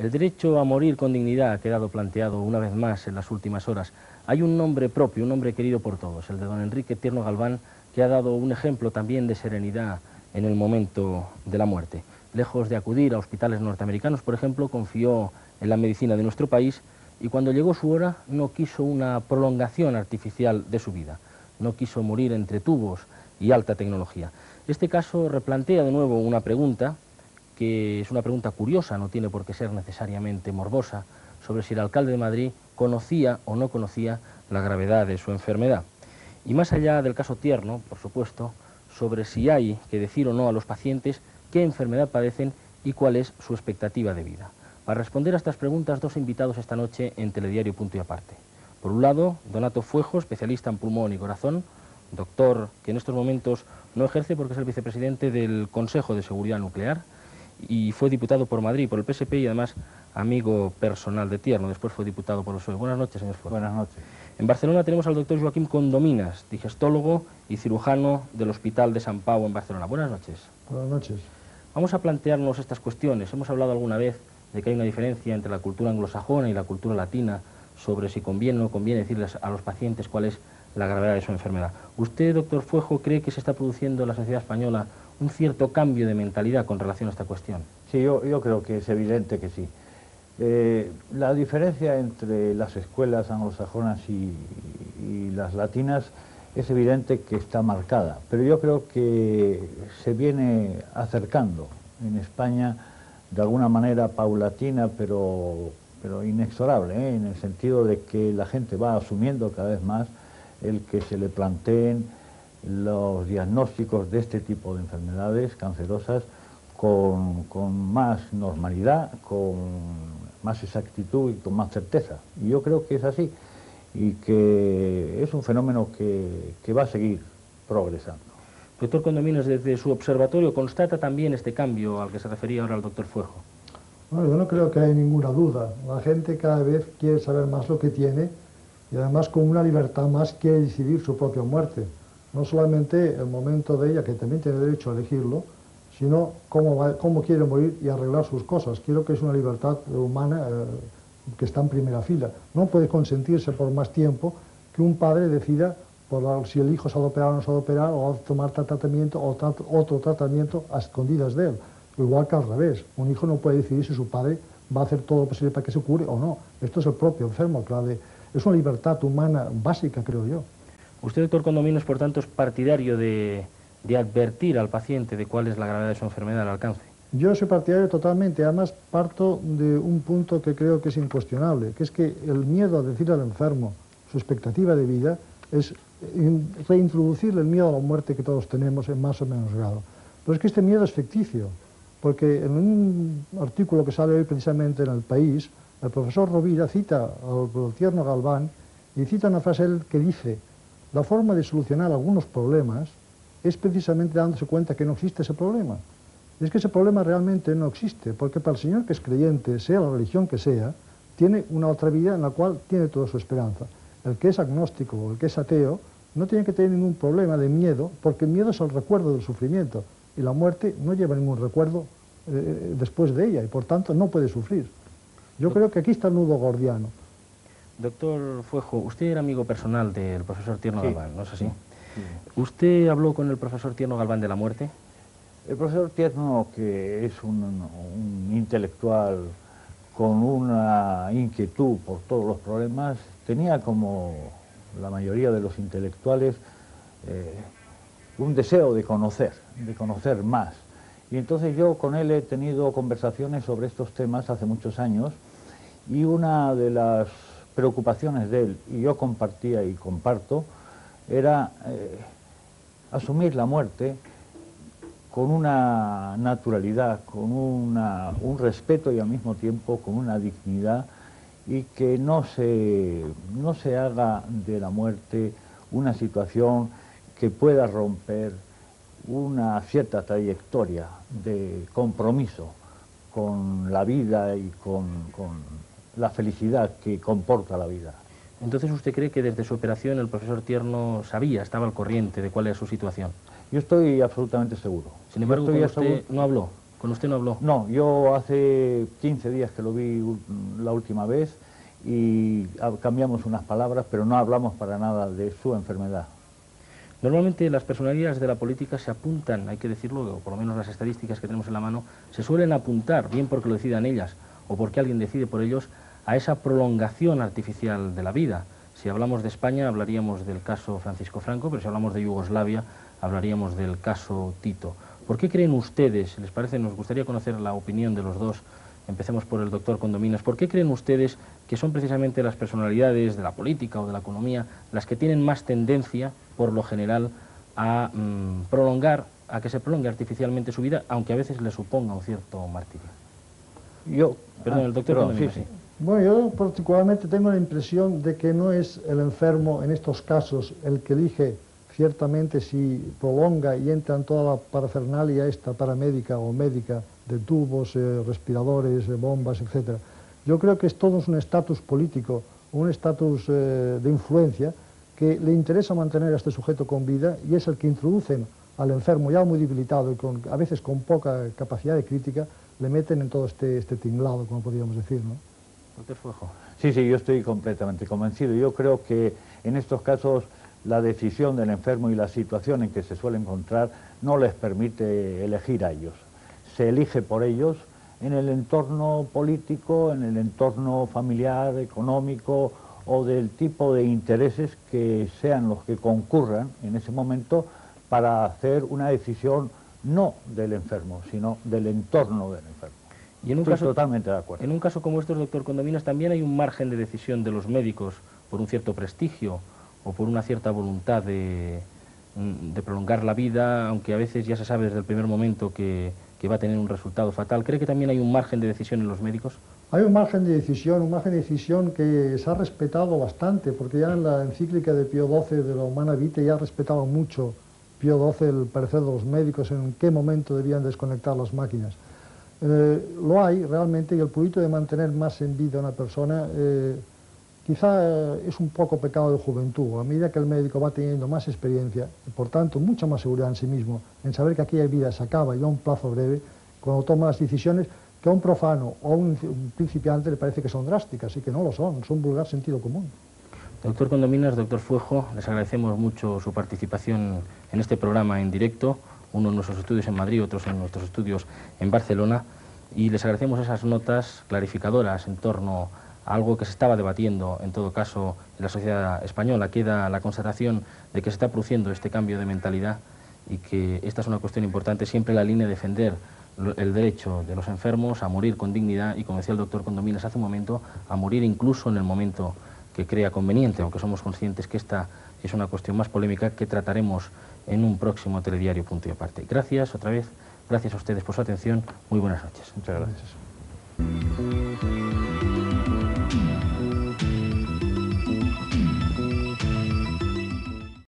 El derecho a morir con dignidad ha quedado planteado una vez más en las últimas horas. Hay un nombre propio, un nombre querido por todos, el de don Enrique Tierno Galván, que ha dado un ejemplo también de serenidad en el momento de la muerte. Lejos de acudir a hospitales norteamericanos, por ejemplo, confió en la medicina de nuestro país y cuando llegó su hora no quiso una prolongación artificial de su vida. No quiso morir entre tubos y alta tecnología. Este caso replantea de nuevo una pregunta que es una pregunta curiosa, no tiene por qué ser necesariamente morbosa, sobre si el alcalde de Madrid conocía o no conocía la gravedad de su enfermedad. Y más allá del caso Tierno, por supuesto, sobre si hay que decir o no a los pacientes qué enfermedad padecen y cuál es su expectativa de vida. Para responder a estas preguntas, dos invitados esta noche en Telediario Punto y Aparte. Por un lado, Donato Fuejo, especialista en pulmón y corazón, doctor que en estos momentos no ejerce porque es el vicepresidente del Consejo de Seguridad Nuclear, y fue diputado por Madrid, por el PSP y además amigo personal de Tierno. Después fue diputado por el PSOE. Buenas noches, señor Fuego. Buenas noches. En Barcelona tenemos al doctor Joaquim Condominas, digestólogo y cirujano del Hospital de Sant Pau en Barcelona. Buenas noches. Buenas noches. Vamos a plantearnos estas cuestiones. Hemos hablado alguna vez de que hay una diferencia entre la cultura anglosajona y la cultura latina sobre si conviene o no conviene decirles a los pacientes cuál es la gravedad de su enfermedad. ¿Usted, doctor Fuego, cree que se está produciendo en la sociedad española un cierto cambio de mentalidad con relación a esta cuestión? Sí, yo creo que es evidente que sí. La diferencia entre las escuelas anglosajonas y las latinas es evidente que está marcada, pero yo creo que se viene acercando en España de alguna manera paulatina, pero inexorable, en el sentido de que la gente va asumiendo cada vez más el que se le planteen los diagnósticos de este tipo de enfermedades cancerosas con más normalidad, con más exactitud y con más certeza. Y yo creo que es así y que es un fenómeno que va a seguir progresando. Doctor Condominas, desde su observatorio, ¿constata también este cambio al que se refería ahora el doctor Fuego? Bueno, yo no creo que haya ninguna duda. La gente cada vez quiere saber más lo que tiene y además con una libertad más quiere decidir su propia muerte. No solamente el momento de ella, que también tiene derecho a elegirlo, sino cómo quiere morir y arreglar sus cosas. Creo que es una libertad humana que está en primera fila. No puede consentirse por más tiempo que un padre decida si el hijo se ha de operar o no se ha de operar, o ha de tomar tal tratamiento o otro tratamiento a escondidas de él. Igual que al revés, un hijo no puede decidir si su padre va a hacer todo lo posible para que se cure o no. Esto es el propio enfermo, es una libertad humana básica, creo yo. Usted, doctor Condominas, por tanto, es partidario de advertir al paciente de cuál es la gravedad de su enfermedad, el alcance. Yo soy partidario totalmente, además parto de un punto que creo que es incuestionable, que es que el miedo a decir al enfermo su expectativa de vida es reintroducirle el miedo a la muerte que todos tenemos en más o menos grado. Pero es que este miedo es ficticio, porque en un artículo que sale hoy precisamente en El País, el profesor Rovira cita al Tierno Galván y cita una frase que dice: la forma de solucionar algunos problemas es precisamente dándose cuenta que no existe ese problema. Es que ese problema realmente no existe, porque para el señor que es creyente, sea la religión que sea, tiene una otra vida en la cual tiene toda su esperanza. El que es agnóstico o el que es ateo no tiene que tener ningún problema de miedo, porque el miedo es el recuerdo del sufrimiento, y la muerte no lleva ningún recuerdo después de ella, y por tanto no puede sufrir. Yo creo que aquí está el nudo gordiano. Doctor Fuego, usted era amigo personal del profesor Tierno Galván, ¿no es así? Sí. ¿Usted habló con el profesor Tierno Galván de la muerte? El profesor Tierno, que es un intelectual con una inquietud por todos los problemas, tenía, como la mayoría de los intelectuales, un deseo de conocer más. Y entonces yo con él he tenido conversaciones sobre estos temas hace muchos años, y una de las preocupaciones de él, y yo compartía y comparto, era asumir la muerte con una naturalidad, con un respeto y al mismo tiempo con una dignidad, y que no se haga de la muerte una situación que pueda romper una cierta trayectoria de compromiso con la vida y con la felicidad que comporta la vida. Entonces, ¿usted cree que desde su operación el profesor Tierno estaba al corriente de cuál era su situación? Yo estoy absolutamente seguro. Sin embargo, ¿usted no habló ¿Con usted no habló? No, yo hace 15 días que lo vi la última vez y cambiamos unas palabras, pero no hablamos para nada de su enfermedad. Normalmente las personalidades de la política se apuntan, hay que decirlo, o por lo menos las estadísticas que tenemos en la mano, se suelen apuntar, bien porque lo decidan ellas o porque alguien decide por ellos, a esa prolongación artificial de la vida. Si hablamos de España hablaríamos del caso Francisco Franco, pero si hablamos de Yugoslavia hablaríamos del caso Tito. ¿Por qué creen ustedes, les parece, nos gustaría conocer la opinión de los dos, empecemos por el doctor Condomines, ¿por qué creen ustedes que son precisamente las personalidades de la política o de la economía las que tienen más tendencia, por lo general, a que se prolongue artificialmente su vida, aunque a veces le suponga un cierto martirio? Perdón, el doctor Condomines, sí. Bueno, yo particularmente tengo la impresión de que no es el enfermo en estos casos el que elige ciertamente si prolonga y entra en toda la parafernalia esta paramédica o médica de tubos, respiradores, bombas, etc. Yo creo que es todo un estatus político, un estatus de influencia que le interesa mantener a este sujeto con vida y es el que introducen al enfermo ya muy debilitado y a veces con poca capacidad de crítica, le meten en todo este tinglado, como podríamos decir, ¿no? Doctor Fuejo. Sí, yo estoy completamente convencido. Yo creo que en estos casos la decisión del enfermo y la situación en que se suele encontrar no les permite elegir a ellos. Se elige por ellos en el entorno político, en el entorno familiar, económico o del tipo de intereses que sean los que concurran en ese momento para hacer una decisión no del enfermo, sino del entorno del enfermo. Y en un Estoy caso, totalmente de acuerdo. En un caso como estos, doctor Condomines, también hay un margen de decisión de los médicos por un cierto prestigio o por una cierta voluntad de prolongar la vida, aunque a veces ya se sabe desde el primer momento que va a tener un resultado fatal. ¿Cree que también hay un margen de decisión en los médicos? Hay un margen de decisión que se ha respetado bastante, porque ya en la encíclica de Pío XII de la Humana Vitae ya respetaba mucho Pío XII el parecer de los médicos en qué momento debían desconectar las máquinas. Lo hay realmente, y el prurito de mantener más en vida a una persona quizá es un poco pecado de juventud. A medida que el médico va teniendo más experiencia y por tanto mucha más seguridad en sí mismo, en saber que aquella vida se acaba y a un plazo breve, cuando toma las decisiones que a un profano o a un principiante le parece que son drásticas, y que no lo son vulgar sentido común. Doctor Condomines, doctor Fuejo, les agradecemos mucho su participación en este programa en directo, uno en nuestros estudios en Madrid, otros en nuestros estudios en Barcelona, y les agradecemos esas notas clarificadoras en torno a algo que se estaba debatiendo, en todo caso, en la sociedad española. Queda la constatación de que se está produciendo este cambio de mentalidad y que esta es una cuestión importante, siempre en la línea de defender el derecho de los enfermos a morir con dignidad y, como decía el doctor Condomines hace un momento, a morir incluso en el momento que crea conveniente, aunque somos conscientes que esta es una cuestión más polémica que trataremos en un próximo telediario Punto y Aparte. Gracias otra vez, gracias a ustedes por su atención, muy buenas noches. Muchas gracias.